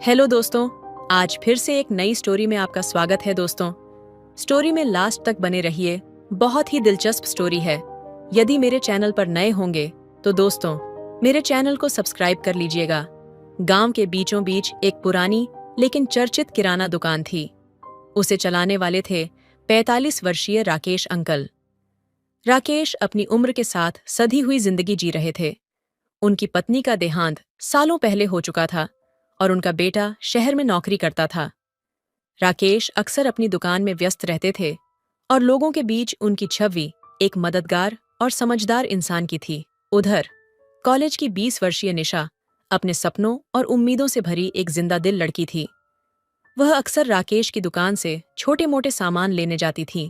Hello दोस्तों, आज फिर से एक नई स्टोरी में आपका स्वागत है दोस्तों। स्टोरी में लास्ट तक बने रहिए, बहुत ही दिलचस्प स्टोरी है। यदि मेरे चैनल पर नए होंगे तो दोस्तों मेरे चैनल को सब्सक्राइब कर लीजिएगा। गांव के बीचों बीच एक पुरानी लेकिन चर्चित किराना दुकान थी। उसे चलाने वाले थे 45 वर्षीय राकेश अंकल। राकेश अपनी उम्र के साथ सधी हुई जिंदगी जी रहे थे। उनकी पत्नी का देहांत सालों पहले हो चुका था और उनका बेटा शहर में नौकरी करता था। राकेश अक्सर अपनी दुकान में व्यस्त रहते थे और लोगों के बीच उनकी छवि एक मददगार और समझदार इंसान की थी। उधर कॉलेज की 20 वर्षीय निशा अपने सपनों और उम्मीदों से भरी एक जिंदा दिल लड़की थी। वह अक्सर राकेश की दुकान से छोटे मोटे सामान लेने जाती थी।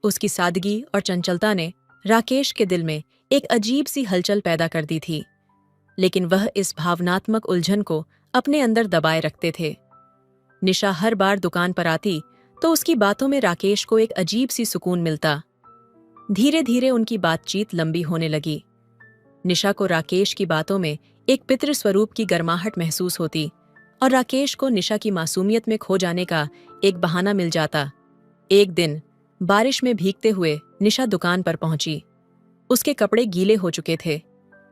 उसकी सादगी और चंचलता ने राकेश के दिल में एक अजीब सी हलचल पैदा कर दी थी, लेकिन वह इस भावनात्मक उलझन को अपने अंदर दबाए रखते थे। निशा हर बार दुकान पर आती तो उसकी बातों में राकेश को एक अजीब सी सुकून मिलता। धीरे धीरे उनकी बातचीत लंबी होने लगी। निशा को राकेश की बातों में एक पितृ स्वरूप की गर्माहट महसूस होती और राकेश को निशा की मासूमियत में खो जाने का एक बहाना मिल जाता। एक दिन बारिश में भीगते हुए निशा दुकान पर पहुंची। उसके कपड़े गीले हो चुके थे।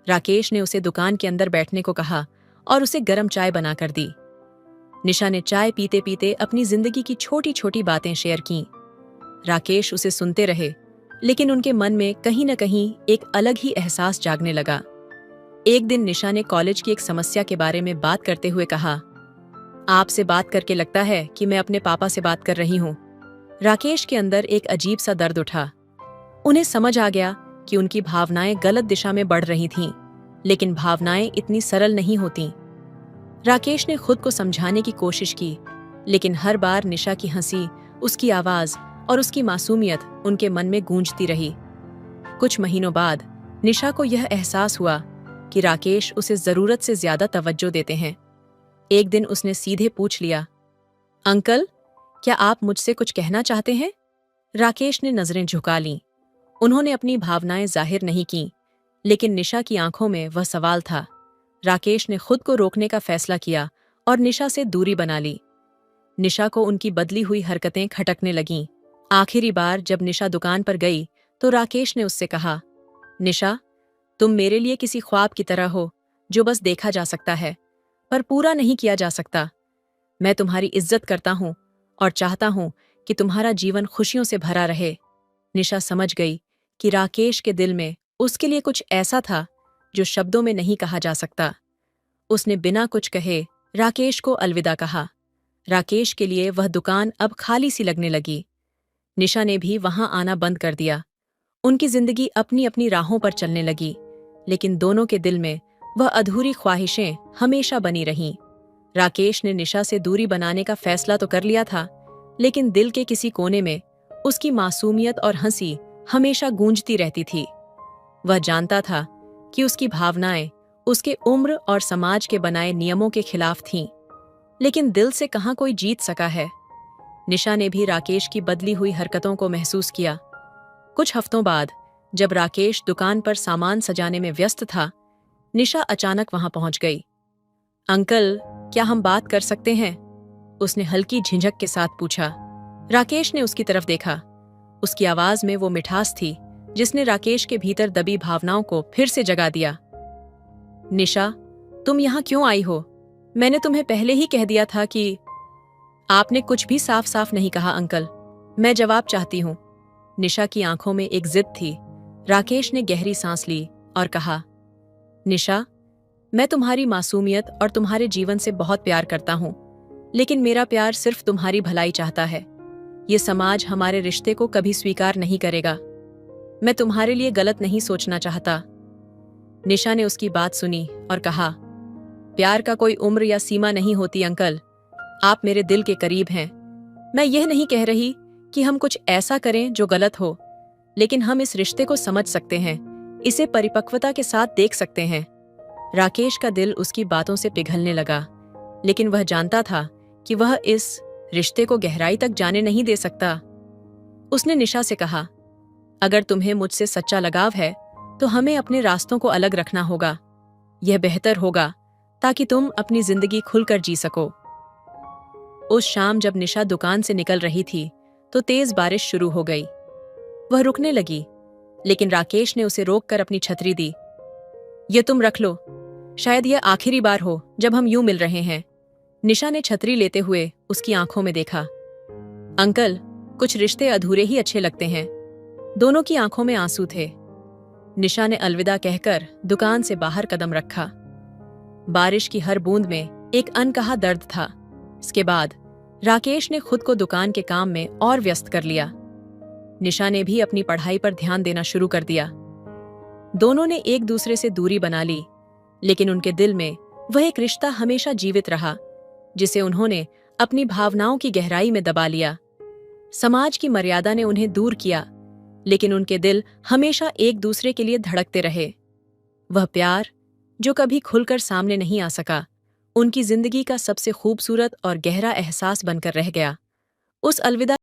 राकेश ने उसे दुकान के अंदर बैठने को कहा और उसे गर्म चाय बनाकर दी। निशा ने चाय पीते पीते अपनी जिंदगी की छोटी छोटी बातें शेयर कीं। राकेश उसे सुनते रहे, लेकिन उनके मन में कहीं न कहीं एक अलग ही एहसास जागने लगा। एक दिन निशा ने कॉलेज की एक समस्या के बारे में बात करते हुए कहा, आपसे बात करके लगता है कि मैं अपने पापा से बात कर रही हूँ। राकेश के अंदर एक अजीब सा दर्द उठा। उन्हें समझ आ गया कि उनकी भावनाएं गलत दिशा में बढ़ रही थीं, लेकिन भावनाएं इतनी सरल नहीं होतीं। राकेश ने खुद को समझाने की कोशिश की, लेकिन हर बार निशा की हंसी, उसकी आवाज और उसकी मासूमियत उनके मन में गूंजती रही। कुछ महीनों बाद निशा को यह एहसास हुआ कि राकेश उसे जरूरत से ज्यादा तवज्जो देते हैं। एक दिन उसने सीधे पूछ लिया, अंकल, क्या आप मुझसे कुछ कहना चाहते हैं? राकेश ने नजरें झुका लीं। उन्होंने अपनी भावनाएं जाहिर नहीं कीं, लेकिन निशा की आंखों में वह सवाल था। राकेश ने खुद को रोकने का फैसला किया और निशा से दूरी बना ली। निशा को उनकी बदली हुई हरकतें खटकने लगीं। आखिरी बार जब निशा दुकान पर गई तो राकेश ने उससे कहा, निशा, तुम मेरे लिए किसी ख्वाब की तरह हो जो बस देखा जा सकता है पर पूरा नहीं किया जा सकता। मैं तुम्हारी इज्जत करता हूं और चाहता हूं कि तुम्हारा जीवन खुशियों से भरा रहे। निशा समझ गई कि राकेश के दिल में उसके लिए कुछ ऐसा था जो शब्दों में नहीं कहा जा सकता। उसने बिना कुछ कहे राकेश को अलविदा कहा। राकेश के लिए वह दुकान अब खाली सी लगने लगी। निशा ने भी वहां आना बंद कर दिया। उनकी जिंदगी अपनी अपनी राहों पर चलने लगी, लेकिन दोनों के दिल में वह अधूरी ख्वाहिशें हमेशा बनी रहीं। राकेश ने निशा से दूरी बनाने का फैसला तो कर लिया था, लेकिन दिल के किसी कोने में उसकी मासूमियत और हंसी हमेशा गूंजती रहती थी। वह जानता था कि उसकी भावनाएं उसके उम्र और समाज के बनाए नियमों के खिलाफ थीं, लेकिन दिल से कहाँ कोई जीत सका है। निशा ने भी राकेश की बदली हुई हरकतों को महसूस किया। कुछ हफ्तों बाद जब राकेश दुकान पर सामान सजाने में व्यस्त था, निशा अचानक वहां पहुंच गई। अंकल, क्या हम बात कर सकते हैं? उसने हल्की झिझक के साथ पूछा। राकेश ने उसकी तरफ देखा। उसकी आवाज में वो मिठास थी जिसने राकेश के भीतर दबी भावनाओं को फिर से जगा दिया। निशा, तुम यहाँ क्यों आई हो? मैंने तुम्हें पहले ही कह दिया था कि... आपने कुछ भी साफ साफ नहीं कहा अंकल। मैं जवाब चाहती हूँ। निशा की आंखों में एक जिद थी। राकेश ने गहरी सांस ली और कहा, निशा, मैं तुम्हारी मासूमियत और तुम्हारे जीवन से बहुत प्यार करता हूँ, लेकिन मेरा प्यार सिर्फ तुम्हारी भलाई चाहता है। ये समाज हमारे रिश्ते को कभी स्वीकार नहीं करेगा। मैं तुम्हारे लिए गलत नहीं सोचना चाहता। निशा ने उसकी बात सुनी और कहा, प्यार का कोई उम्र या सीमा नहीं होती अंकल। आप मेरे दिल के करीब हैं। मैं यह नहीं कह रही कि हम कुछ ऐसा करें जो गलत हो, लेकिन हम इस रिश्ते को समझ सकते हैं, इसे परिपक्वता के साथ देख सकते हैं। राकेश का दिल उसकी बातों से पिघलने लगा, लेकिन वह जानता था कि वह इस रिश्ते को गहराई तक जाने नहीं दे सकता। उसने निशा से कहा, अगर तुम्हें मुझसे सच्चा लगाव है तो हमें अपने रास्तों को अलग रखना होगा। यह बेहतर होगा। ताकि तुम अपनी जिंदगी खुलकर जी सको। उस शाम जब निशा दुकान से निकल रही थी तो तेज बारिश शुरू हो गई। वह रुकने लगी, लेकिन राकेश ने उसे रोककर अपनी छतरी दी। ये तुम रख लो, शायद यह आखिरी बार हो जब हम यूं मिल रहे हैं। निशा ने छतरी लेते हुए उसकी आंखों में देखा। अंकल, कुछ रिश्ते अधूरे ही अच्छे लगते हैं। दोनों की आंखों में आंसू थे। निशा ने अलविदा कहकर दुकान से बाहर कदम रखा। बारिश की हर बूंद में एक अनकहा दर्द था। इसके बाद राकेश ने खुद को दुकान के काम में और व्यस्त कर लिया। निशा ने भी अपनी पढ़ाई पर ध्यान देना शुरू कर दिया। दोनों ने एक दूसरे से दूरी बना ली, लेकिन उनके दिल में वह एक रिश्ता हमेशा जीवित रहा, जिसे उन्होंने अपनी भावनाओं की गहराई में दबा लिया। समाज की मर्यादा ने उन्हें दूर किया, लेकिन उनके दिल हमेशा एक दूसरे के लिए धड़कते रहे। वह प्यार, जो कभी खुलकर सामने नहीं आ सका, उनकी जिंदगी का सबसे खूबसूरत और गहरा एहसास बनकर रह गया। उस अलविदा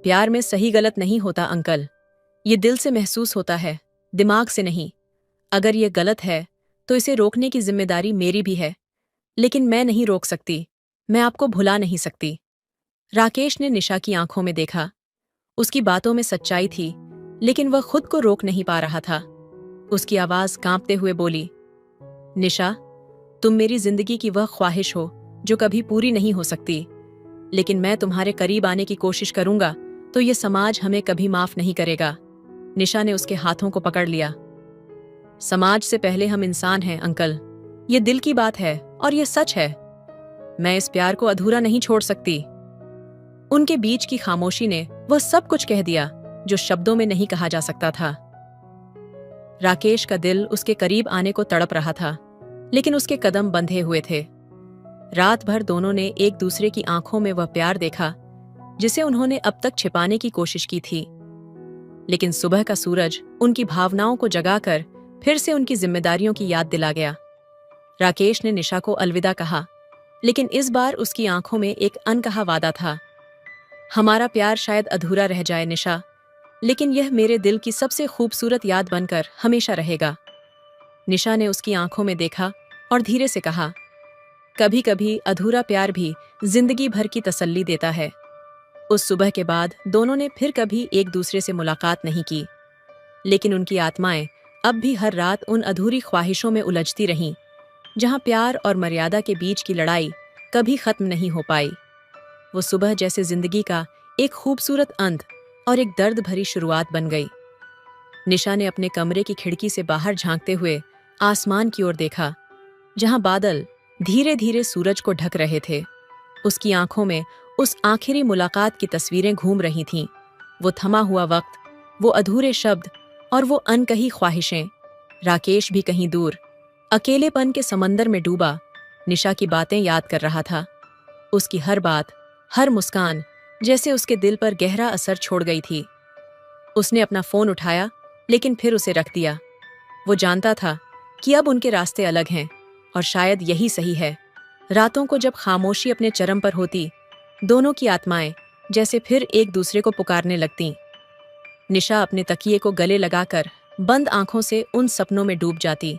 प्यार में सही गलत नहीं होता अंकल। ये दिल से महसूस होता है, दिमाग से नहीं। अगर ये गलत है तो इसे रोकने की जिम्मेदारी मेरी भी है, लेकिन मैं नहीं रोक सकती। मैं आपको भुला नहीं सकती। राकेश ने निशा की आंखों में देखा। उसकी बातों में सच्चाई थी, लेकिन वह खुद को रोक नहीं पा रहा था। उसकी आवाज कांपते हुए बोली, निशा, तुम मेरी जिंदगी की वह ख्वाहिश हो जो कभी पूरी नहीं हो सकती, लेकिन मैं तुम्हारे करीब आने की कोशिश करूंगा तो ये समाज हमें कभी माफ नहीं करेगा। निशा ने उसके हाथों को पकड़ लिया। समाज से पहले हम इंसान हैं अंकल। ये दिल की बात है और ये सच है। मैं इस प्यार को अधूरा नहीं छोड़ सकती। उनके बीच की खामोशी ने वह सब कुछ कह दिया जो शब्दों में नहीं कहा जा सकता था। राकेश का दिल उसके करीब आने को तड़प रहा था, लेकिन उसके कदम बंधे हुए थे। रात भर दोनों ने एक दूसरे की आंखों में वह प्यार देखा जिसे उन्होंने अब तक छिपाने की कोशिश की थी। लेकिन सुबह का सूरज उनकी भावनाओं को जगाकर फिर से उनकी जिम्मेदारियों की याद दिला गया। राकेश ने निशा को अलविदा कहा, लेकिन इस बार उसकी आंखों में एक अनकहा वादा था। हमारा प्यार शायद अधूरा रह जाए निशा, लेकिन यह मेरे दिल की सबसे खूबसूरत याद बनकर हमेशा रहेगा। निशा ने उसकी आंखों में देखा और धीरे से कहा, कभी कभी अधूरा प्यार भी जिंदगी भर की तसल्ली देता है। उस सुबह के बाद दोनों ने फिर कभी एक दूसरे से मुलाकात नहीं की, लेकिन उनकी आत्माएं अब भी हर रात उन अधूरी ख्वाहिशों में उलझती रहीं, जहां प्यार और मर्यादा के बीच की लड़ाई कभी खत्म नहीं हो पाई। वो सुबह जैसे जिंदगी का एक खूबसूरत अंत और एक दर्द भरी शुरुआत बन गई। निशा ने अपने कमरे की खिड़की से बाहर झांकते हुए आसमान की ओर देखा, जहां बादल धीरे धीरे सूरज को ढक रहे थे। उसकी आंखों में उस आखिरी मुलाकात की तस्वीरें घूम रही थीं। वो थमा हुआ वक्त, वो अधूरे शब्द और वो अनकही ख्वाहिशें। राकेश भी कहीं दूर अकेलेपन के समंदर में डूबा निशा की बातें याद कर रहा था। उसकी हर बात, हर मुस्कान जैसे उसके दिल पर गहरा असर छोड़ गई थी। उसने अपना फोन उठाया, लेकिन फिर उसे रख दिया। वो जानता था कि अब उनके रास्ते अलग हैं, और शायद यही सही है। रातों को जब खामोशी अपने चरम पर होती, दोनों की आत्माएं जैसे फिर एक दूसरे को पुकारने लगतीं। निशा अपने तकिए को गले लगाकर बंद आंखों से उन सपनों में डूब जाती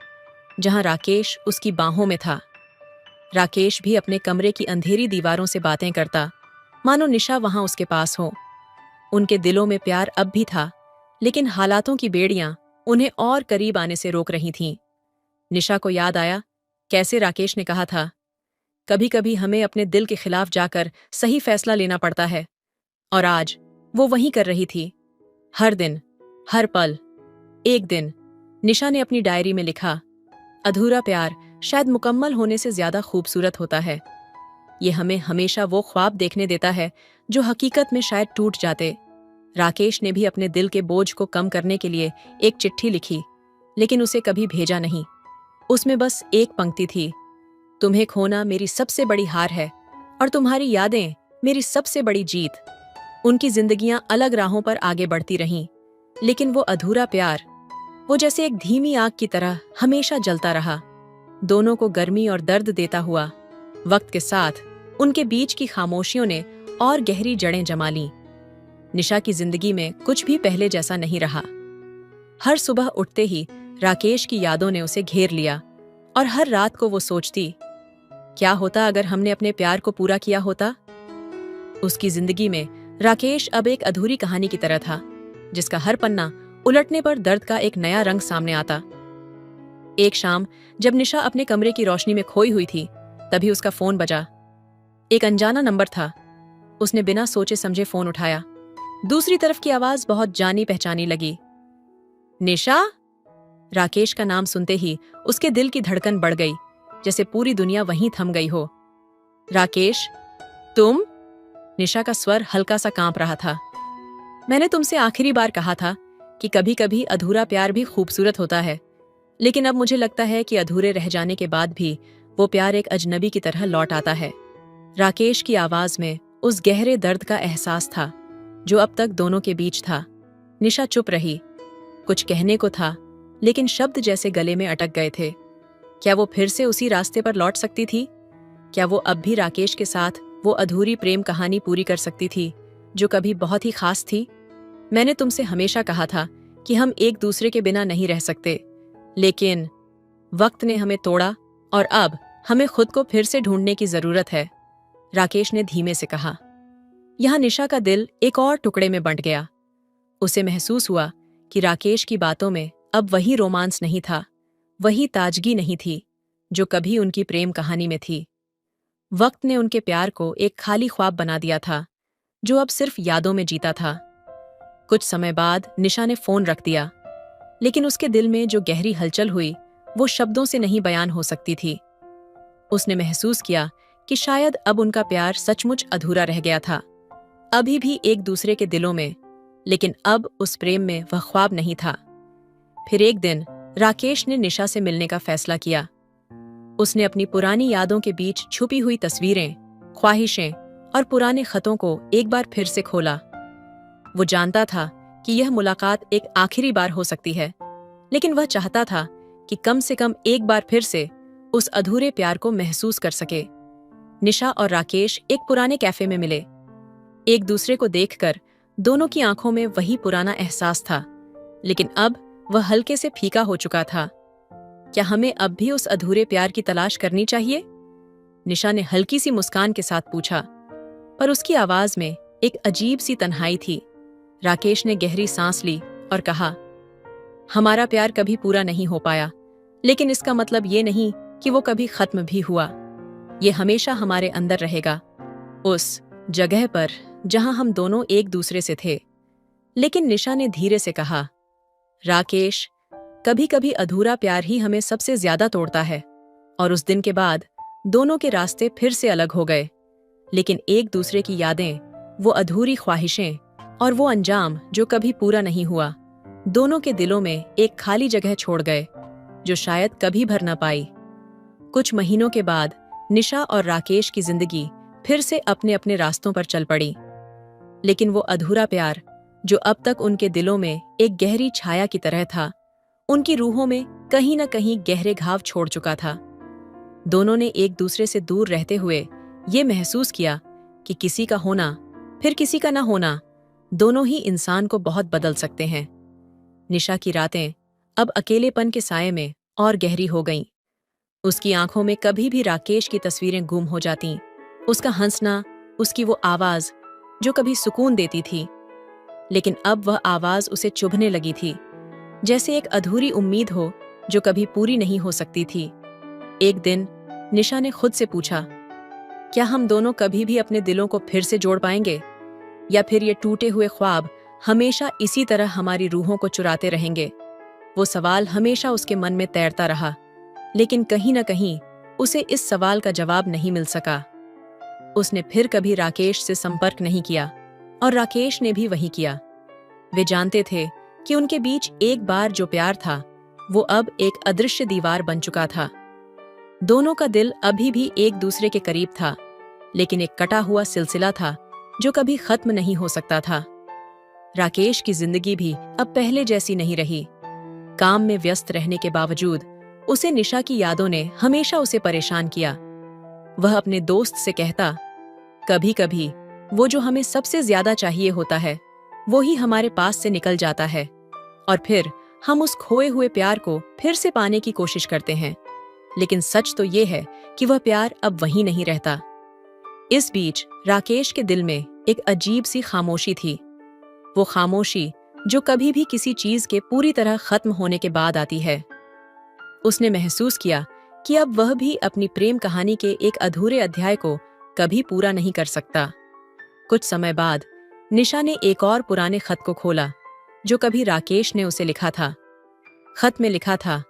जहां राकेश उसकी बाहों में था। राकेश भी अपने कमरे की अंधेरी दीवारों से बातें करता, मानो निशा वहां उसके पास हो। उनके दिलों में प्यार अब भी था, लेकिन हालातों की बेड़ियां उन्हें और करीब आने से रोक रही थीं। निशा को याद आया कैसे राकेश ने कहा था, कभी कभी हमें अपने दिल के खिलाफ जाकर सही फैसला लेना पड़ता है। और आज वो वही कर रही थी। हर दिन, हर पल। एक दिन निशा ने अपनी डायरी में लिखा, अधूरा प्यार शायद मुकम्मल होने से ज्यादा खूबसूरत होता है। ये हमें हमेशा वो ख्वाब देखने देता है जो हकीकत में शायद टूट जाते। राकेश ने भी अपने दिल के बोझ को कम करने के लिए एक चिट्ठी लिखी, लेकिन उसे कभी भेजा नहीं। उसमें बस एक पंक्ति थी, तुम्हें खोना मेरी सबसे बड़ी हार है और तुम्हारी यादें मेरी सबसे बड़ी जीत। उनकी जिंदगियां अलग राहों पर आगे बढ़ती रहीं, लेकिन वो अधूरा प्यार, वो जैसे एक धीमी आग की तरह हमेशा जलता रहा, दोनों को गर्मी और दर्द देता हुआ। वक्त के साथ उनके बीच की खामोशियों ने और गहरी जड़ें जमा लीं। निशा की जिंदगी में कुछ भी पहले जैसा नहीं रहा। हर सुबह उठते ही राकेश की यादों ने उसे घेर लिया, और हर रात को वो सोचती, क्या होता अगर हमने अपने प्यार को पूरा किया होता। उसकी जिंदगी में राकेश अब एक अधूरी कहानी की तरह था, जिसका हर पन्ना उलटने पर दर्द का एक नया रंग सामने आता। एक शाम जब निशा अपने कमरे की रोशनी में खोई हुई थी, तभी उसका फोन बजा। एक अनजाना नंबर था। उसने बिना सोचे समझे फोन उठाया। दूसरी तरफ की आवाज बहुत जानी पहचानी लगी। निशा? राकेश का नाम सुनते ही उसके दिल की धड़कन बढ़ गई, जैसे पूरी दुनिया वहीं थम गई हो। राकेश, तुम? निशा का स्वर हल्का सा कांप रहा था। मैंने तुमसे आखिरी बार कहा था कि कभी कभी अधूरा प्यार भी खूबसूरत होता है, लेकिन अब मुझे लगता है कि अधूरे रह जाने के बाद भी वो प्यार एक अजनबी की तरह लौट आता है। राकेश की आवाज में उस गहरे दर्द का एहसास था जो अब तक दोनों के बीच था। निशा चुप रही। कुछ कहने को था, लेकिन शब्द जैसे गले में अटक गए थे। क्या वो फिर से उसी रास्ते पर लौट सकती थी? क्या वो अब भी राकेश के साथ वो अधूरी प्रेम कहानी पूरी कर सकती थी जो कभी बहुत ही खास थी? मैंने तुमसे हमेशा कहा था कि हम एक दूसरे के बिना नहीं रह सकते, लेकिन वक्त ने हमें तोड़ा और अब हमें खुद को फिर से ढूंढने की जरूरत है, राकेश ने धीमे से कहा। यहां निशा का दिल एक और टुकड़े में बंट गया। उसे महसूस हुआ कि राकेश की बातों में अब वही रोमांस नहीं था, वही ताजगी नहीं थी जो कभी उनकी प्रेम कहानी में थी। वक्त ने उनके प्यार को एक खाली ख्वाब बना दिया था जो अब सिर्फ यादों में जीता था। कुछ समय बाद निशा ने फोन रख दिया, लेकिन उसके दिल में जो गहरी हलचल हुई वो शब्दों से नहीं बयान हो सकती थी। उसने महसूस किया कि शायद अब उनका प्यार सचमुच अधूरा रह गया था, अभी भी एक दूसरे के दिलों में, लेकिन अब उस प्रेम में वह ख्वाब नहीं था। फिर एक दिन राकेश ने निशा से मिलने का फैसला किया। उसने अपनी पुरानी यादों के बीच छुपी हुई तस्वीरें, ख्वाहिशें और पुराने खतों को एक बार फिर से खोला। वो जानता था कि यह मुलाकात एक आखिरी बार हो सकती है, लेकिन वह चाहता था कि कम से कम एक बार फिर से उस अधूरे प्यार को महसूस कर सके। निशा और राकेश एक पुराने कैफे में मिले। एक दूसरे को देखकर दोनों की आंखों में वही पुराना एहसास था, लेकिन अब वह हल्के से फीका हो चुका था। क्या हमें अब भी उस अधूरे प्यार की तलाश करनी चाहिए? निशा ने हल्की सी मुस्कान के साथ पूछा, पर उसकी आवाज में एक अजीब सी तन्हाई थी। राकेश ने गहरी सांस ली और कहा, हमारा प्यार कभी पूरा नहीं हो पाया, लेकिन इसका मतलब ये नहीं कि वो कभी खत्म भी हुआ। ये हमेशा हमारे अंदर रहेगा, उस जगह पर जहां हम दोनों एक दूसरे से थे। लेकिन निशा ने धीरे से कहा, राकेश, कभी कभी अधूरा प्यार ही हमें सबसे ज्यादा तोड़ता है। और उस दिन के बाद दोनों के रास्ते फिर से अलग हो गए, लेकिन एक दूसरे की यादें, वो अधूरी ख्वाहिशें और वो अंजाम जो कभी पूरा नहीं हुआ, दोनों के दिलों में एक खाली जगह छोड़ गए जो शायद कभी भर ना पाई। कुछ महीनों के बाद निशा और राकेश की जिंदगी फिर से अपने अपने रास्तों पर चल पड़ी, लेकिन वो अधूरा प्यार जो अब तक उनके दिलों में एक गहरी छाया की तरह था, उनकी रूहों में कहीं न कहीं गहरे घाव छोड़ चुका था। दोनों ने एक दूसरे से दूर रहते हुए ये महसूस किया कि किसी का होना फिर किसी का न होना दोनों ही इंसान को बहुत बदल सकते हैं। निशा की रातें अब अकेलेपन के साये में और गहरी हो गईं। उसकी आंखों में कभी भी राकेश की तस्वीरें गुम हो जातीं। उसका हंसना, उसकी वो आवाज जो कभी सुकून देती थी, लेकिन अब वह आवाज उसे चुभने लगी थी, जैसे एक अधूरी उम्मीद हो जो कभी पूरी नहीं हो सकती थी। एक दिन निशा ने खुद से पूछा, क्या हम दोनों कभी भी अपने दिलों को फिर से जोड़ पाएंगे, या फिर ये टूटे हुए ख्वाब हमेशा इसी तरह हमारी रूहों को चुराते रहेंगे? वो सवाल हमेशा उसके मन में तैरता रहा, लेकिन कहीं न कहीं उसे इस सवाल का जवाब नहीं मिल सका। उसने फिर कभी राकेश से संपर्क नहीं किया और राकेश ने भी वही किया। वे जानते थे कि उनके बीच एक बार जो प्यार था वो अब एक अदृश्य दीवार बन चुका था। दोनों का दिल अभी भी एक दूसरे के करीब था, लेकिन एक कटा हुआ सिलसिला था जो कभी खत्म नहीं हो सकता था। राकेश की जिंदगी भी अब पहले जैसी नहीं रही। काम में व्यस्त रहने के बावजूद उसे निशा की यादों ने हमेशा उसे परेशान किया। वह अपने दोस्त से कहता, कभी कभी वो जो हमें सबसे ज्यादा चाहिए होता है वो ही हमारे पास से निकल जाता है, और फिर हम उस खोए हुए प्यार को फिर से पाने की कोशिश करते हैं। लेकिन सच तो ये है कि वह प्यार अब वहीं नहीं रहता। इस बीच राकेश के दिल में एक अजीब सी खामोशी थी। वो खामोशी जो कभी भी किसी चीज के पूरी तरह खत्म होने के बाद आती है। उसने महसूस किया कि अब वह भी अपनी प्रेम कहानी के एक अधूरे अध्याय को कभी पूरा नहीं कर सकता। कुछ समय बाद निशा ने एक और पुराने खत को खोला जो कभी राकेश ने उसे लिखा था। खत में लिखा था,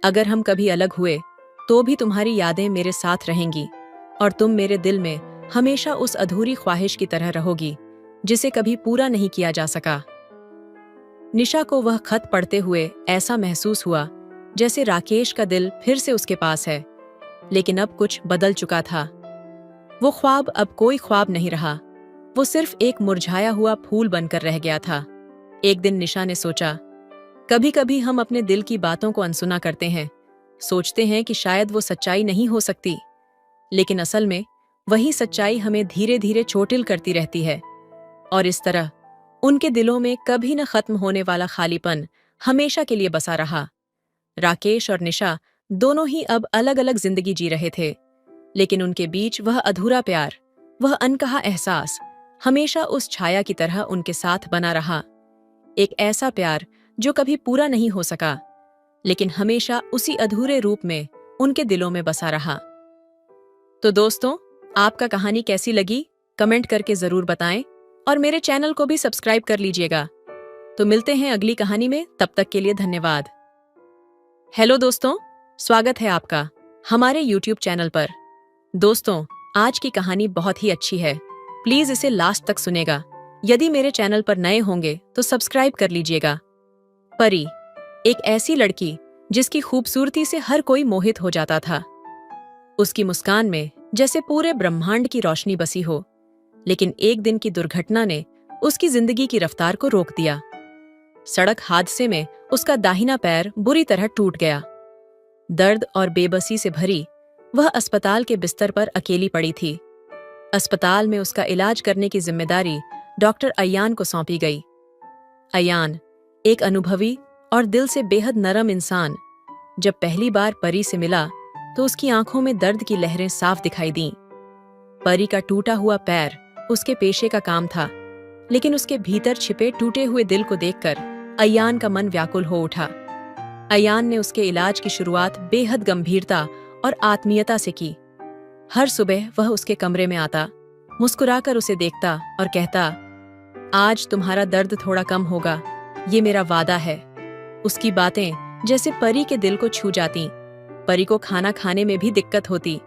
अगर हम कभी अलग हुए तो भी तुम्हारी यादें मेरे साथ रहेंगी और तुम मेरे दिल में हमेशा उस अधूरी ख्वाहिश की तरह रहोगी जिसे कभी पूरा नहीं किया जा सका। निशा को वह खत पढ़ते हुए ऐसा महसूस हुआ जैसे राकेश का दिल फिर से उसके पास है, लेकिन अब कुछ बदल चुका था। वो ख्वाब अब कोई ख्वाब नहीं रहा, वो सिर्फ एक मुरझाया हुआ फूल बनकर रह गया था। एक दिन निशा ने सोचा, कभी कभी हम अपने दिल की बातों को अनसुना करते हैं, सोचते हैं कि शायद वो सच्चाई नहीं हो सकती, लेकिन असल में वही सच्चाई हमें धीरे धीरे चोटिल करती रहती है। और इस तरह उनके दिलों में कभी न खत्म होने वाला खालीपन हमेशा के लिए बसा रहा। राकेश और निशा दोनों ही अब अलग अलग जिंदगी जी रहे थे, लेकिन उनके बीच वह अधूरा प्यार, वह अनकहा एहसास हमेशा उस छाया की तरह उनके साथ बना रहा। एक ऐसा प्यार जो कभी पूरा नहीं हो सका, लेकिन हमेशा उसी अधूरे रूप में उनके दिलों में बसा रहा। तो दोस्तों, आपका कहानी कैसी लगी कमेंट करके जरूर बताएं और मेरे चैनल को भी सब्सक्राइब कर लीजिएगा। तो मिलते हैं अगली कहानी में, तब तक के लिए धन्यवाद। हेलो दोस्तों, स्वागत है आपका हमारे YouTube चैनल पर। दोस्तों, आज की कहानी बहुत ही अच्छी है, प्लीज इसे लास्ट तक सुनेगा। यदि मेरे चैनल पर नए होंगे तो सब्सक्राइब कर लीजिएगा। परी, एक ऐसी लड़की जिसकी खूबसूरती से हर कोई मोहित हो जाता था। उसकी मुस्कान में जैसे पूरे ब्रह्मांड की रोशनी बसी हो, लेकिन एक दिन की दुर्घटना ने उसकी जिंदगी की रफ्तार को रोक दिया। सड़क हादसे में उसका दाहिना पैर बुरी तरह टूट गया। दर्द और बेबसी से भरी वह अस्पताल के बिस्तर पर अकेली पड़ी थी। अस्पताल में उसका इलाज करने की जिम्मेदारी डॉक्टर अयान को सौंपी गई। अयान, एक अनुभवी और दिल से बेहद नरम इंसान, जब पहली बार परी से मिला तो उसकी आंखों में दर्द की लहरें साफ दिखाई दीं। परी का टूटा हुआ पैर उसके पेशे का काम था, लेकिन उसके भीतर छिपे टूटे हुए दिल को देखकर अयान का मन व्याकुल हो उठा। अयान ने उसके इलाज की शुरुआत बेहद गंभीरता और आत्मीयता से की। हर सुबह वह उसके कमरे में आता, मुस्कुराकर उसे देखता और कहता, आज तुम्हारा दर्द थोड़ा कम होगा, ये मेरा वादा है। उसकी बातें जैसे परी के दिल को छू जाती। परी को खाना खाने में भी दिक्कत होती।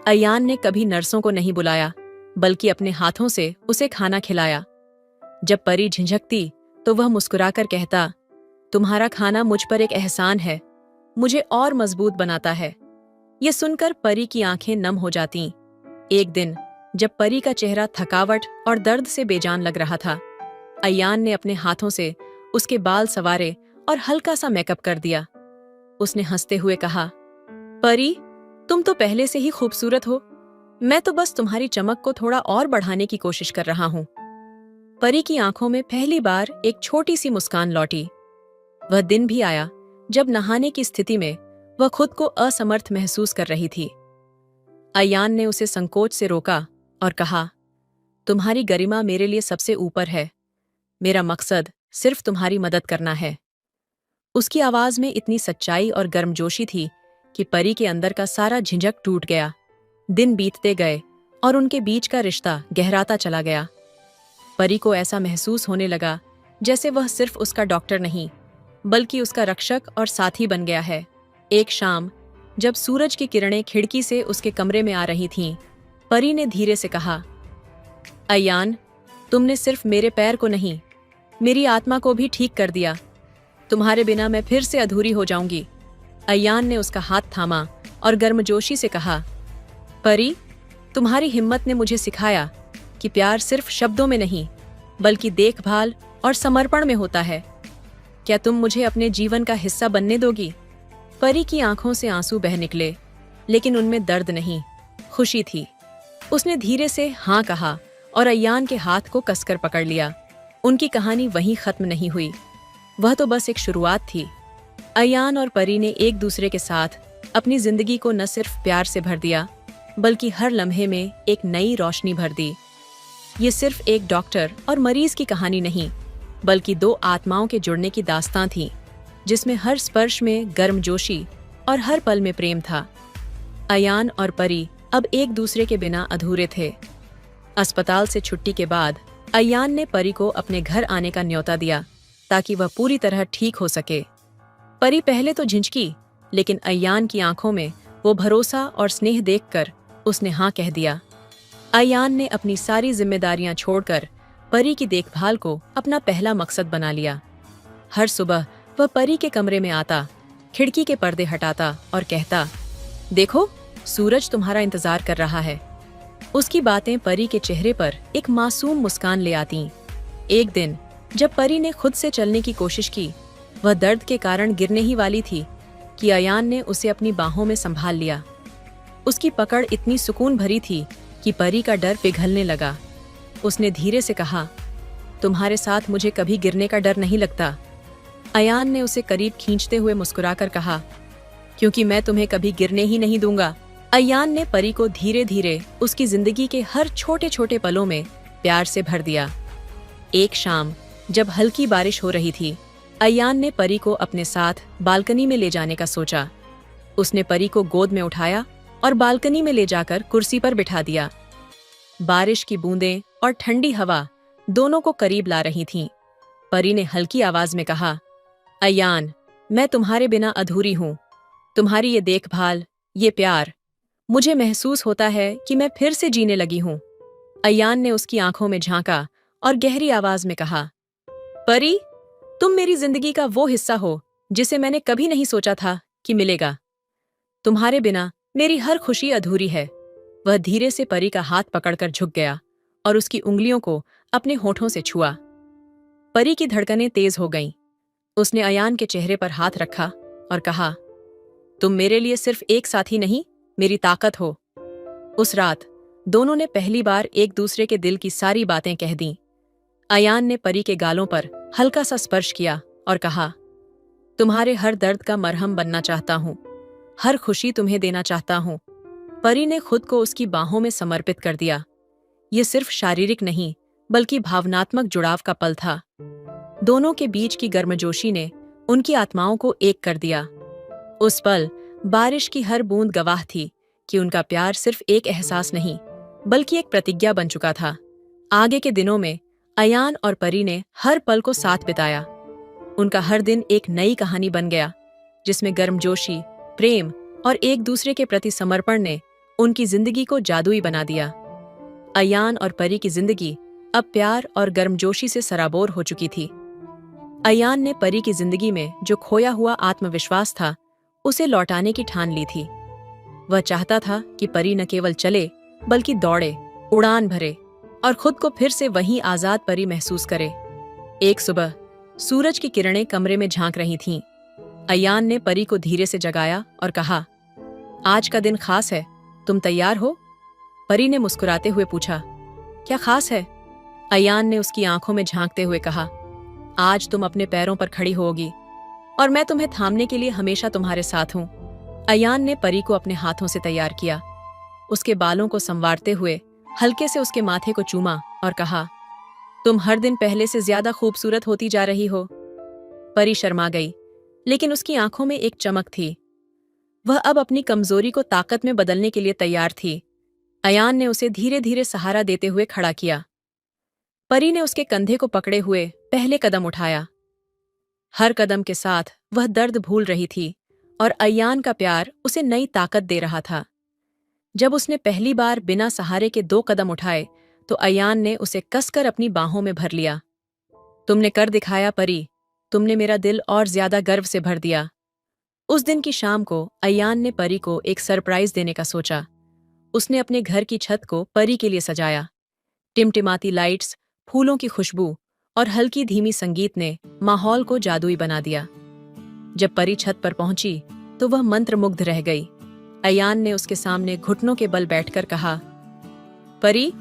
अयान ने कभी नर्सों को नहीं बुलाया, बल्कि अपने हाथों से उसे खाना खिलाया। जब परी झिझकती तो वह मुस्कुराकर कहता, तुम्हारा खाना मुझ पर एक एहसान है, मुझे और मजबूत बनाता है। ये सुनकर परी की आंखें नम हो जातीं। एक दिन जब परी का चेहरा थकावट और दर्द से बेजान लग रहा था, अयान ने अपने हाथों से उसके बाल संवारे और हल्का सा मेकअप कर दिया। उसने हंसते हुए कहा, परी, तुम तो पहले से ही खूबसूरत हो। मैं तो बस तुम्हारी चमक को थोड़ा और बढ़ाने की कोशिश कर रहा हूं। परी की आंखों में पहली बार एक छोटी सी मुस्कान लौटी। वह दिन भी आया जब नहाने की स्थिति में वह खुद को असमर्थ महसूस कर रही थी। अयान ने उसे संकोच से रोका और कहा, तुम्हारी गरिमा मेरे लिए सबसे ऊपर है। मेरा मकसद सिर्फ तुम्हारी मदद करना है। उसकी आवाज में इतनी सच्चाई और गर्मजोशी थी कि परी के अंदर का सारा झिझक टूट गया। दिन बीतते गए और उनके बीच का रिश्ता गहराता चला गया। परी को ऐसा महसूस होने लगा जैसे वह सिर्फ उसका डॉक्टर नहीं, बल्कि उसका रक्षक और साथी बन गया है। एक शाम, जब सूरज की किरणें खिड़की से उसके कमरे में आ रही थीं, परी ने धीरे से कहा, अयान, तुमने सिर्फ मेरे पैर को नहीं, मेरी आत्मा को भी ठीक कर दिया। तुम्हारे बिना मैं फिर से अधूरी हो जाऊंगी। अयान ने उसका हाथ थामा और गर्मजोशी से कहा, परी, तुम्हारी हिम्मत ने मुझे सिखाया कि प्यार सिर्फ शब्दों में नहीं, बल्कि देखभाल और समर्पण में होता है। क्या तुम मुझे अपने जीवन का हिस्सा बनने दोगी? परी की आंखों से आंसू बह निकले, लेकिन उनमें दर्द नहीं, खुशी थी। उसने धीरे से हाँ कहा और अयान के हाथ को कसकर पकड़ लिया। उनकी कहानी वहीं खत्म नहीं हुई। वह तो बस एक शुरुआत थी। अयान और परी ने एक दूसरे के साथ अपनी जिंदगी को न सिर्फ प्यार से भर दिया, बल्कि हर लम्हे में एक नई रोशनी भर दी। ये सिर्फ एक डॉक्टर और मरीज की कहानी नहीं, बल्कि दो आत्माओं के जुड़ने की दास्तां थी, जिसमें हर स्पर्श में गर्मजोशी और हर पल में प्रेम था। अयान और परी अब एक दूसरे के बिना अधूरे थे। अस्पताल से छुट्टी के बाद अयान ने परी को अपने घर आने का न्योता दिया ताकि वह पूरी तरह ठीक हो सके। परी पहले तो झिझकी, लेकिन अयान की आंखों में वो भरोसा और स्नेह देखकर उसने हाँ कह दिया। अयान ने अपनी सारी जिम्मेदारियां छोड़कर परी की देखभाल को अपना पहला मकसद बना लिया। हर सुबह वह परी के कमरे में आता, खिड़की के पर्दे हटाता और कहता, देखो, सूरज तुम्हारा इंतजार कर रहा है। उसकी बातें परी के चेहरे पर एक मासूम मुस्कान ले आतीं। एक दिन जब परी ने खुद से चलने की कोशिश की, वह दर्द के कारण गिरने ही वाली थी कि अयान ने उसे अपनी बाहों में संभाल लिया। उसकी पकड़ इतनी सुकून भरी थी कि परी का डर पिघलने लगा। उसने धीरे से कहा, तुम्हारे साथ मुझे कभी गिरने का डर नहीं लगता। अयान ने उसे करीब खींचते हुए मुस्कुराकर कहा, क्योंकि मैं तुम्हें कभी गिरने ही नहीं दूंगा। अयान ने परी को धीरे धीरे उसकी जिंदगी के हर छोटे छोटे पलों में प्यार से भर दिया। एक शाम, जब हल्की बारिश हो रही थी, अयान ने परी को अपने साथ बालकनी में ले जाने का सोचा। उसने परी को गोद में उठाया और बालकनी में ले जाकर कुर्सी पर बिठा दिया। बारिश की बूंदें और ठंडी हवा दोनों को करीब ला रही थीं। परी ने हल्की आवाज में कहा, अयान, मैं तुम्हारे बिना अधूरी हूं। तुम्हारी ये देखभाल, ये प्यार, मुझे महसूस होता है कि मैं फिर से जीने लगी हूं। अयान ने उसकी आंखों में झांका और गहरी आवाज में कहा, परी, तुम मेरी जिंदगी का वो हिस्सा हो जिसे मैंने कभी नहीं सोचा था कि मिलेगा। तुम्हारे बिना मेरी हर खुशी अधूरी है। वह धीरे से परी का हाथ पकड़कर झुक गया और उसकी उंगलियों को अपने होठों से छुआ। परी की धड़कनें तेज हो गईं। उसने अयान के चेहरे पर हाथ रखा और कहा, तुम मेरे लिए सिर्फ एक साथी नहीं, मेरी ताकत हो। उस रात दोनों ने पहली बार एक दूसरे के दिल की सारी बातें कह दीं। अयान ने परी के गालों पर हल्का सा स्पर्श किया और कहा, तुम्हारे हर दर्द का मरहम बनना चाहता हूं, हर खुशी तुम्हें देना चाहता हूं। परी ने खुद को उसकी बाहों में समर्पित कर दिया। ये सिर्फ शारीरिक नहीं, बल्कि भावनात्मक जुड़ाव का पल था। दोनों के बीच की गर्मजोशी ने उनकी आत्माओं को एक कर दिया। उस पल बारिश की हर बूंद गवाह थी कि उनका प्यार सिर्फ एक एहसास नहीं, बल्कि एक प्रतिज्ञा बन चुका था। आगे के दिनों में अयान और परी ने हर पल को साथ बिताया। उनका हर दिन एक नई कहानी बन गया, जिसमें गर्मजोशी, प्रेम और एक दूसरे के प्रति समर्पण ने उनकी जिंदगी को जादुई बना दिया। अयान और परी की जिंदगी अब प्यार और गर्मजोशी से सराबोर हो चुकी थी। अयान ने परी की जिंदगी में जो खोया हुआ आत्मविश्वास था, उसे लौटाने की ठान ली थी। वह चाहता था कि परी न केवल चले, बल्कि दौड़े, उड़ान भरे और खुद को फिर से वही आजाद परी महसूस करे। एक सुबह सूरज की किरणें कमरे में झांक रही थीं। अयान ने परी को धीरे से जगाया और कहा, आज का दिन खास है, तुम तैयार हो? परी ने मुस्कुराते हुए पूछा, क्या खास है? अयान ने उसकी आंखों में झांकते हुए कहा, आज तुम अपने पैरों पर खड़ी होगी और मैं तुम्हें थामने के लिए हमेशा तुम्हारे साथ हूं। अयान ने परी को अपने हाथों से तैयार किया, उसके बालों को संवारते हुए हल्के से उसके माथे को चूमा और कहा, तुम हर दिन पहले से ज्यादा खूबसूरत होती जा रही हो। परी शर्मा गई, लेकिन उसकी आंखों में एक चमक थी। वह अब अपनी कमजोरी को ताकत में बदलने के लिए तैयार थी। अयान ने उसे धीरे धीरे सहारा देते हुए खड़ा किया। परी ने उसके कंधे को पकड़े हुए पहले कदम उठाया। हर कदम के साथ वह दर्द भूल रही थी और अयान का प्यार उसे नई ताकत दे रहा था। जब उसने पहली बार बिना सहारे के 2 कदम उठाए तो अयान ने उसे कसकर अपनी बाहों में भर लिया। तुमने कर दिखाया परी, तुमने मेरा दिल और ज्यादा गर्व से भर दिया। उस दिन की शाम को अयान ने परी को एक सरप्राइज देने का सोचा। उसने अपने घर की छत को परी के लिए सजाया। टिमटिमाती लाइट्स, फूलों की खुशबू और हल्की धीमी संगीत ने माहौल को जादुई बना दिया। जब परी छत पर पहुंची तो वह मंत्रमुग्ध रह गई। अयान ने उसके सामने घुटनों के बल बैठकर कहा, परी,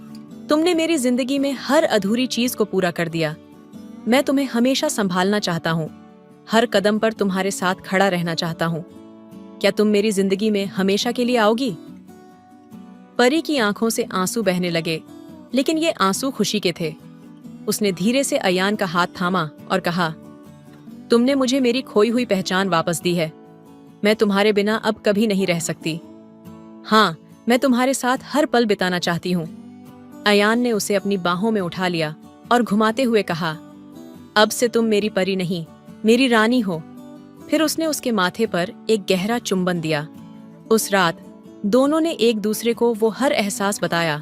तुमने मेरी जिंदगी में हर अधूरी चीज को पूरा कर दिया। मैं तुम्हें हमेशा संभालना चाहता हूँ, हर कदम पर तुम्हारे साथ खड़ा रहना चाहता हूँ। क्या तुम मेरी जिंदगी में हमेशा के लिए आओगी? परी की आंखों से आंसू बहने लगे, लेकिन ये आंसू खुशी के थे। उसने धीरे से अयान का हाथ थामा और कहा, तुमने मुझे मेरी खोई हुई पहचान वापस दी है। मैं तुम्हारे बिना अब कभी नहीं रह सकती। हाँ, मैं तुम्हारे साथ हर पल बिताना चाहती हूँ। अयान ने उसे अपनी बाहों में उठा लिया और घुमाते हुए कहा, अब से तुम मेरी परी नहीं, मेरी रानी हो। फिर उसने उसके माथे पर एक गहरा चुंबन दिया। उस रात दोनों ने एक दूसरे को वो हर एहसास बताया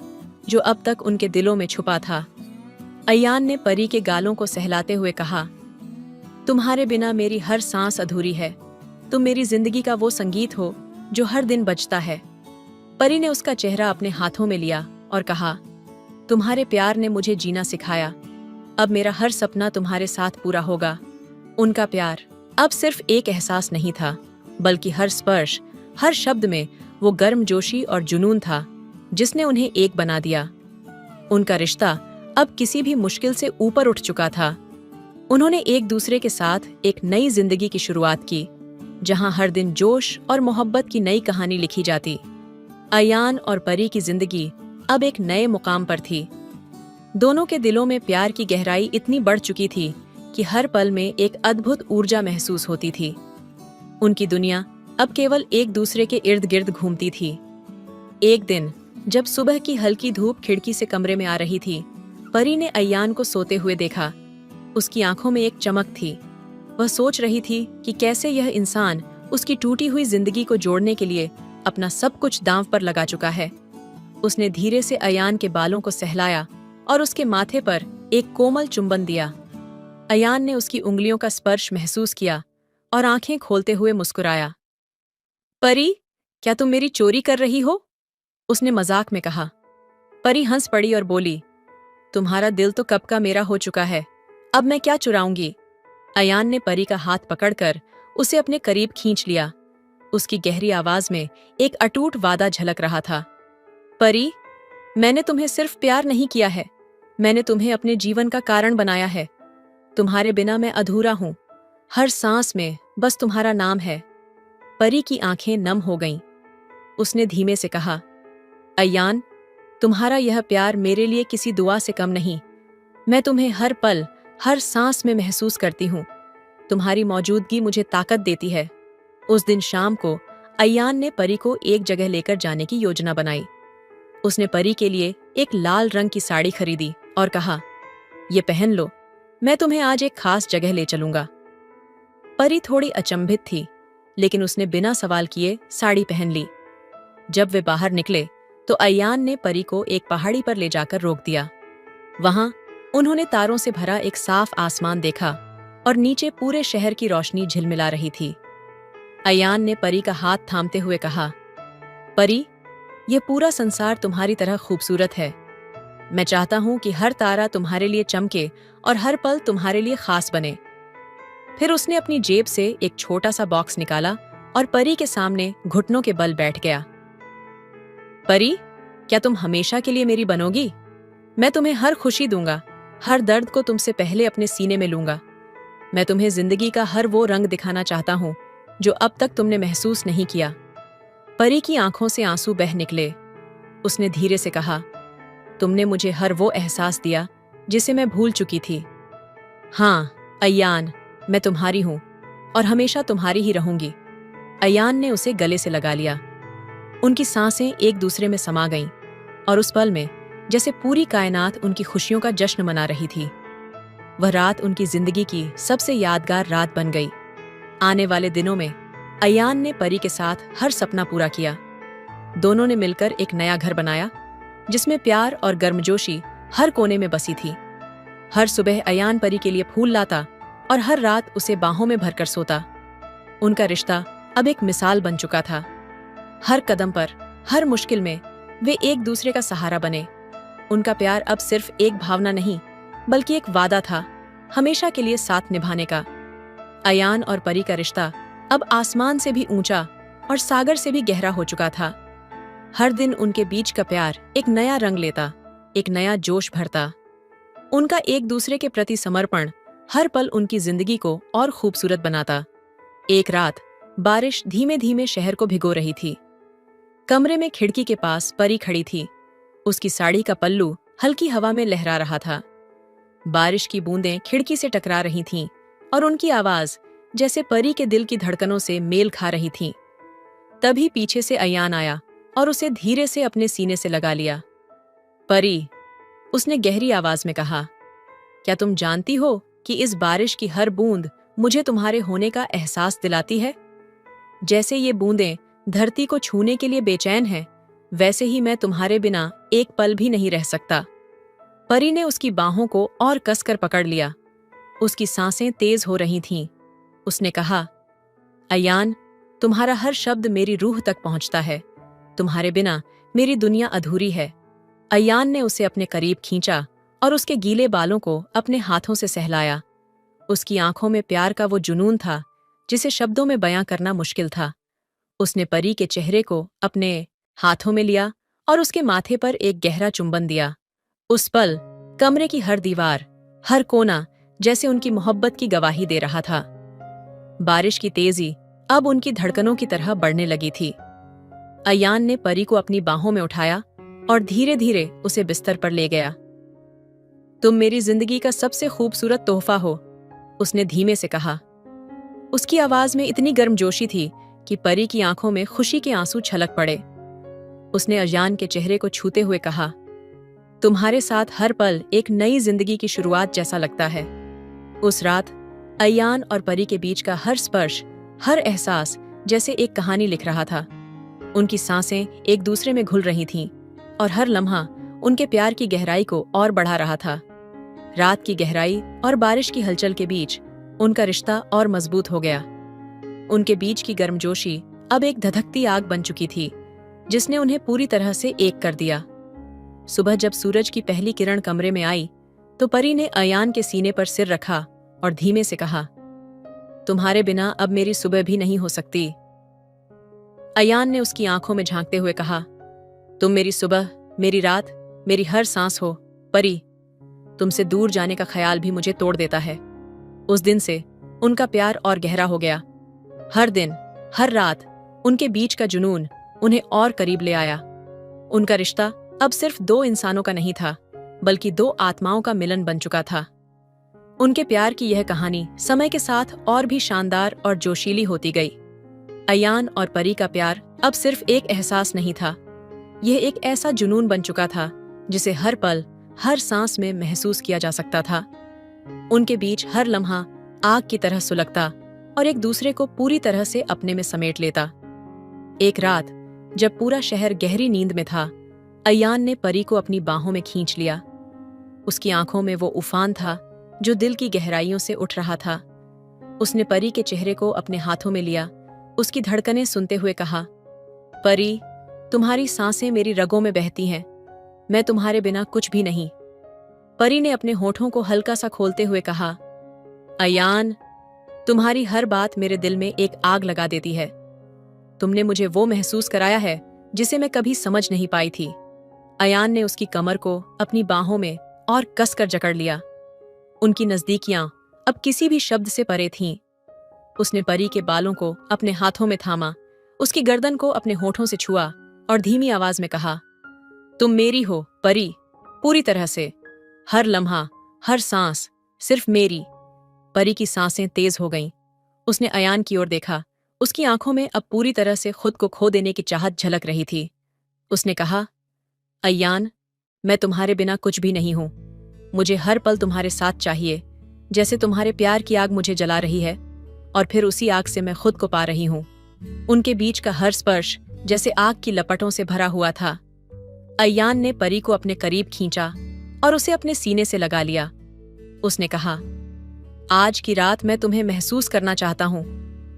जो अब तक उनके दिलों में छुपा था। अयान ने परी के गालों को सहलाते हुए कहा, तुम्हारे बिना मेरी हर सांस अधूरी है। तुम मेरी जिंदगी का वो संगीत हो जो हर दिन बजता है। परी ने उसका चेहरा अपने हाथों में लिया और कहा, तुम्हारे प्यार ने मुझे जीना सिखाया। अब मेरा हर सपना तुम्हारे साथ पूरा होगा। उनका प्यार अब सिर्फ एक एहसास नहीं था, बल्कि हर स्पर्श, हर शब्द में वो गर्मजोशी और जुनून था जिसने उन्हें एक बना दिया। उनका रिश्ता अब किसी भी मुश्किल से ऊपर उठ चुका था। उन्होंने एक दूसरे के साथ एक नई जिंदगी की शुरुआत की, जहां हर दिन जोश और मोहब्बत की नई कहानी लिखी जाती। अयान और परी की जिंदगी अब एक नए मुकाम पर थी। दोनों के दिलों में प्यार की गहराई इतनी बढ़ चुकी थी कि हर पल में एक अद्भुत ऊर्जा महसूस होती थी। उनकी दुनिया अब केवल एक दूसरे के इर्द गिर्द घूमती थी। एक दिन जब सुबह की हल्की धूप खिड़की से कमरे में आ रही थी, परी ने अयान को सोते हुए देखा। उसकी आंखों में एक चमक थी। वह सोच रही थी कि कैसे यह इंसान उसकी टूटी हुई जिंदगी को जोड़ने के लिए अपना सब कुछ दांव पर लगा चुका है। उसने धीरे से अयान के बालों को सहलाया और उसके माथे पर एक कोमल चुंबन दिया। अयान ने उसकी उंगलियों का स्पर्श महसूस किया और आंखें खोलते हुए मुस्कुराया। परी, क्या तुम मेरी चोरी कर रही हो? उसने मजाक में कहा। परी हंस पड़ी और बोली, तुम्हारा दिल तो कब का मेरा हो चुका है, अब मैं क्या चुराऊंगी? अयान ने परी का हाथ पकड़कर उसे अपने करीब खींच लिया। उसकी गहरी आवाज में एक अटूट वादा झलक रहा था। परी, मैंने तुम्हें सिर्फ प्यार नहीं किया है, मैंने तुम्हें अपने जीवन का कारण बनाया है। तुम्हारे बिना मैं अधूरा हूं। हर सांस में बस तुम्हारा नाम है। परी की आंखें नम हो गईं। उसने धीमे से कहा, अयान, तुम्हारा यह प्यार मेरे लिए किसी दुआ से कम नहीं। मैं तुम्हें हर पल, हर सांस में महसूस करती हूँ। तुम्हारी मौजूदगी मुझे ताकत देती है। उस दिन शाम को अयान ने परी को एक जगह लेकर जाने की योजना बनाई। उसने परी के लिए एक लाल रंग की साड़ी खरीदी और कहा, ये पहन लो, मैं तुम्हें आज एक खास जगह ले चलूंगा। परी थोड़ी अचंभित थी, लेकिन उसने बिना सवाल किए साड़ी पहन ली। जब वे बाहर निकले तो अयान ने परी को एक पहाड़ी पर ले जाकर रोक दिया। वहां उन्होंने तारों से भरा एक साफ आसमान देखा और नीचे पूरे शहर की रोशनी झिलमिला रही थी। अयान ने परी का हाथ थामते हुए कहा, परी, ये पूरा संसार तुम्हारी तरह खूबसूरत है। मैं चाहता हूं कि हर तारा तुम्हारे लिए चमके और हर पल तुम्हारे लिए खास बने। फिर उसने अपनी जेब से एक छोटा सा बॉक्स निकाला और परी के सामने घुटनों के बल बैठ गया। परी, क्या तुम हमेशा के लिए मेरी बनोगी? मैं तुम्हें हर खुशी दूंगा, हर दर्द को तुमसे पहले अपने सीने में लूंगा। मैं तुम्हें जिंदगी का हर वो रंग दिखाना चाहता हूं जो अब तक तुमने महसूस नहीं किया। परी की आंखों से आंसू बह निकले। उसने धीरे से कहा, तुमने मुझे हर वो एहसास दिया जिसे मैं भूल चुकी थी। हाँ अयान, मैं तुम्हारी हूं और हमेशा तुम्हारी ही रहूंगी। अयान ने उसे गले से लगा लिया। उनकी सांसें एक दूसरे में समा गईं और उस पल में जैसे पूरी कायनात उनकी खुशियों का जश्न मना रही थी। वह रात उनकी जिंदगी की सबसे यादगार रात बन गई। आने वाले दिनों में अयान ने परी के साथ हर सपना पूरा किया। दोनों ने मिलकर एक नया घर बनाया जिसमें प्यार और गर्मजोशी हर कोने में बसी थी। हर सुबह अयान परी के लिए फूल लाता और हर रात उसे बाहों में भरकर सोता। उनका रिश्ता अब एक मिसाल बन चुका था। हर कदम पर, हर मुश्किल में वे एक दूसरे का सहारा बने। उनका प्यार अब सिर्फ एक भावना नहीं, बल्कि एक वादा था, हमेशा के लिए साथ निभाने का। अयान और परी का रिश्ता अब आसमान से भी ऊंचा और सागर से भी गहरा हो चुका था। हर दिन उनके बीच का प्यार एक नया रंग लेता, एक नया जोश भरता। उनका एक दूसरे के प्रति समर्पण हर पल उनकी जिंदगी को और खूबसूरत बनाता। एक रात बारिश धीमे धीमे शहर को भिगो रही थी। कमरे में खिड़की के पास परी खड़ी थी। उसकी साड़ी का पल्लू हल्की हवा में लहरा रहा था। बारिश की बूंदें खिड़की से टकरा रही थीं और उनकी आवाज जैसे परी के दिल की धड़कनों से मेल खा रही थी। तभी पीछे से अयान आया और उसे धीरे से अपने सीने से लगा लिया। परी, उसने गहरी आवाज में कहा, क्या तुम जानती हो कि इस बारिश की हर बूंद मुझे तुम्हारे होने का एहसास दिलाती है? जैसे ये बूंदें धरती को छूने के लिए बेचैन हैं, वैसे ही मैं तुम्हारे बिना एक पल भी नहीं रह सकता। परी ने उसकी बाहों को और कसकर पकड़ लिया। उसकी सांसें तेज हो रही थीं। उसने कहा, अयान, तुम्हारा हर शब्द मेरी रूह तक पहुंचता है। तुम्हारे बिना मेरी दुनिया अधूरी है। अयान ने उसे अपने करीब खींचा और उसके गीले बालों को अपने हाथों से सहलाया। उसकी आंखों में प्यार का वो जुनून था जिसे शब्दों में बयां करना मुश्किल था। उसने परी के चेहरे को अपने हाथों में लिया और उसके माथे पर एक गहरा चुंबन दिया। उस पल कमरे की हर दीवार, हर कोना जैसे उनकी मोहब्बत की गवाही दे रहा था। बारिश की तेजी अब उनकी धड़कनों की तरह बढ़ने लगी थी। अयान ने परी को अपनी बाहों में उठाया और धीरे धीरे उसे बिस्तर पर ले गया। तुम मेरी जिंदगी का सबसे खूबसूरत तोहफा हो, उसने धीमे से कहा। उसकी आवाज में इतनी गर्मजोशी थी कि परी की आंखों में खुशी के आंसू छलक पड़े। उसने अयान के चेहरे को छूते हुए कहा, तुम्हारे साथ हर पल एक नई जिंदगी की शुरुआत जैसा लगता है। उस रात अयान और परी के बीच का हर स्पर्श, हर एहसास जैसे एक कहानी लिख रहा था। उनकी सांसें एक दूसरे में घुल रही थीं और हर लम्हा उनके प्यार की गहराई को और बढ़ा रहा था। रात की गहराई और बारिश की हलचल के बीच उनका रिश्ता और मजबूत हो गया। उनके बीच की गर्मजोशी अब एक धधकती आग बन चुकी थी जिसने उन्हें पूरी तरह से एक कर दिया। सुबह जब सूरज की पहली किरण कमरे में आई तो परी ने अयान के सीने पर सिर रखा और धीमे से कहा, तुम्हारे बिना अब मेरी सुबह भी नहीं हो सकती। अयान ने उसकी आंखों में झांकते हुए कहा, तुम मेरी सुबह, मेरी रात, मेरी हर सांस हो। परी, तुमसे दूर जाने का ख्याल भी मुझे तोड़ देता है। उस दिन से उनका प्यार और गहरा हो गया। हर दिन, हर रात उनके बीच का जुनून उन्हें और करीब ले आया। उनका रिश्ता अब सिर्फ दो इंसानों का नहीं था, बल्कि दो आत्माओं का मिलन बन चुका था। उनके प्यार की यह कहानी समय के साथ और भी शानदार और जोशीली होती गई। अयान और परी का प्यार अब सिर्फ एक एहसास नहीं था, यह एक ऐसा जुनून बन चुका था जिसे हर पल, हर सांस में महसूस किया जा सकता था। उनके बीच हर लम्हा आग की तरह सुलगता और एक दूसरे को पूरी तरह से अपने में समेट लेता। एक रात जब पूरा शहर गहरी नींद में था, अयान ने परी को अपनी बाहों में खींच लिया। उसकी आंखों में वो उफान था जो दिल की गहराइयों से उठ रहा था। उसने परी के चेहरे को अपने हाथों में लिया, उसकी धड़कनें सुनते हुए कहा, परी, तुम्हारी सांसें मेरी रगों में बहती हैं। मैं तुम्हारे बिना कुछ भी नहीं। परी ने अपने होठों को हल्का सा खोलते हुए कहा, अयान, तुम्हारी हर बात मेरे दिल में एक आग लगा देती है। तुमने मुझे वो महसूस कराया है जिसे मैं कभी समझ नहीं पाई थी। अयान ने उसकी कमर को अपनी बाहों में और कसकर जकड़ लिया। उनकी नजदीकियां अब किसी भी शब्द से परे थीं। उसने परी के बालों को अपने हाथों में थामा, उसकी गर्दन को अपने होठों से छुआ और धीमी आवाज में कहा, तुम मेरी हो परी, पूरी तरह से, हर लम्हा, हर सांस, सिर्फ मेरी। परी की सांसें तेज हो गईं। उसने अयान की ओर देखा। उसकी आंखों में अब पूरी तरह से खुद को खो देने की चाहत झलक रही थी। उसने कहा, अयान, मैं तुम्हारे बिना कुछ भी नहीं हूं। मुझे हर पल तुम्हारे साथ चाहिए, जैसे तुम्हारे प्यार की आग मुझे जला रही है और फिर उसी आग से मैं खुद को पा रही हूं। उनके बीच का हर स्पर्श जैसे आग की लपटों से भरा हुआ था। अयान ने परी को अपने करीब खींचा और उसे अपने सीने से लगा लिया। उसने कहा, आज की रात मैं तुम्हें महसूस करना चाहता हूं,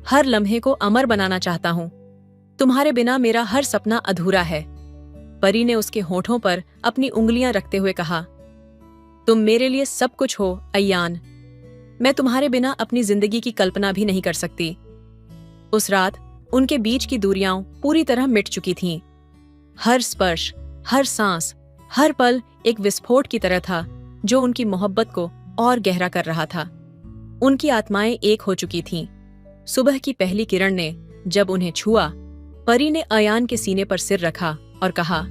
हर लम्हे को अमर बनाना चाहता हूं। तुम्हारे बिना मेरा हर सपना अधूरा है। परी ने उसके होठों पर अपनी उंगलियां रखते हुए कहा, तुम मेरे लिए सब कुछ हो अयान। मैं तुम्हारे बिना अपनी जिंदगी की कल्पना भी नहीं कर सकती। उस रात उनके बीच की दूरियां पूरी तरह मिट चुकी थीं। हर स्पर्श, हर सांस, हर पल एक विस्फोट की तरह था जो उनकी मोहब्बत को और गहरा कर रहा था। उनकी आत्माएं एक हो चुकी थीं। सुबह की पहली किरण ने जब उन्हें छुआ, परी ने अयान के सीने पर सिर रखा और कहा,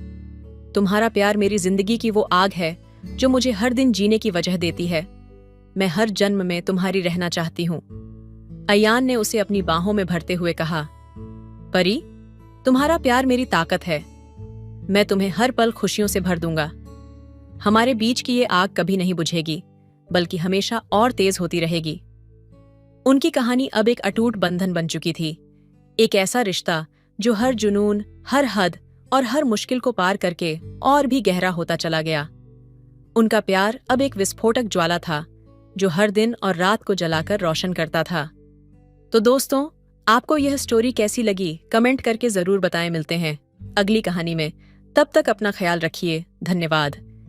तुम्हारा प्यार मेरी जिंदगी की वो आग है जो मुझे हर दिन जीने की वजह देती है। मैं हर जन्म में तुम्हारी रहना चाहती हूं। अयान ने उसे अपनी बाहों में भरते हुए कहा, परी, तुम्हारा प्यार मेरी ताकत है। मैं तुम्हें हर पल खुशियों से भर दूंगा। हमारे बीच की ये आग कभी नहीं बुझेगी, बल्कि हमेशा और तेज होती रहेगी। उनकी कहानी अब एक अटूट बंधन बन चुकी थी। एक ऐसा रिश्ता जो हर जुनून, हर हद और हर मुश्किल को पार करके और भी गहरा होता चला गया। उनका प्यार अब एक विस्फोटक ज्वाला था जो हर दिन और रात को जलाकर रोशन करता था। तो दोस्तों, आपको यह स्टोरी कैसी लगी कमेंट करके जरूर बताएं। मिलते हैं अगली कहानी में। तब तक अपना ख्याल रखिए। धन्यवाद।